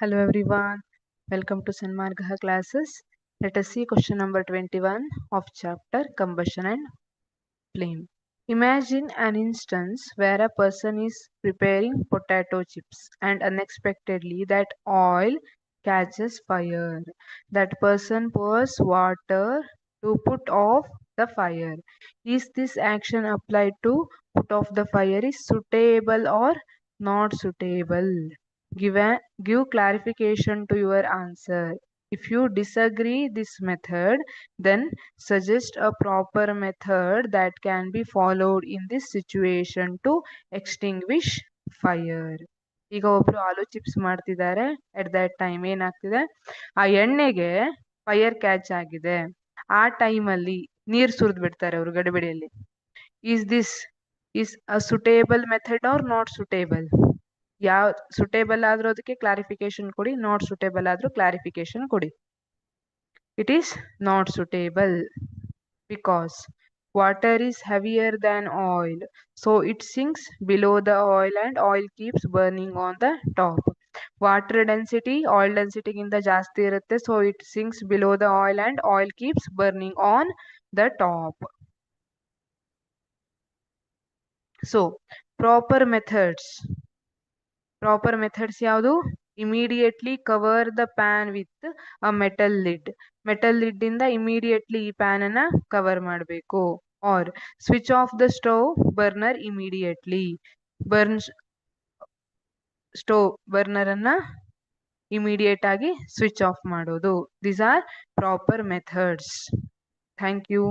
Hello everyone, welcome to Sanmargaha classes. Let us see question number 21 of chapter Combustion and Flame. Imagine an instance where a person is preparing potato chips and unexpectedly that oil catches fire. That person pours water to put off the fire. Is this action applied to put off the fire is suitable or not suitable? Give clarification to your answer. If you disagree this method, then suggest a proper method that can be followed in this situation to extinguish fire. ಈಗ ಒಬ್ರು ಆಲೂ chips ಮಾಡ್ತಿದ್ದಾರೆ. At that time ಏನಾಗ್ತಿದೆ, ಆ ಎಣ್ಣೆಗೆ fire catch ಆಗಿದೆ. ಆ ಟೈಮಲ್ಲಿ ನೀರ್ ಸುರಿದ್ ಬಿಡ್ತಾರೆ ಅವರು ಗಡಿಬಿಡಿಯಲ್ಲಿ. Is this is a suitable method or not suitable? ಯಾವ ಸುಟೇಬಲ್ ಆದ್ರೂ ಅದಕ್ಕೆ ಕ್ಲಾರಿಫಿಕೇಶನ್ ಕೊಡಿ, ನಾಟ್ ಸುಟೇಬಲ್ ಆದ್ರೂ ಕ್ಲಾರಿಫಿಕೇಶನ್ ಕೊಡಿ. It is not suitable because water is heavier than oil, so it sinks below the oil and oil keeps burning on the top. Water density oil density ಗಿಂತ ಜಾಸ್ತಿ ಇರುತ್ತೆ, so it sinks below the oil and oil keeps burning on the top. So proper methods ಯಾವುದು? Immediately cover the pan with a metal lid. Metal lid ಇಂದ immediately ಈ pan ಅನ್ನ cover ಮಾಡಬೇಕು. Or switch off the stove burner immediately. Stove burner ಅನ್ನ immediate ಆಗಿ switch off ಮಾಡೋದು. These are proper methods. Thank you.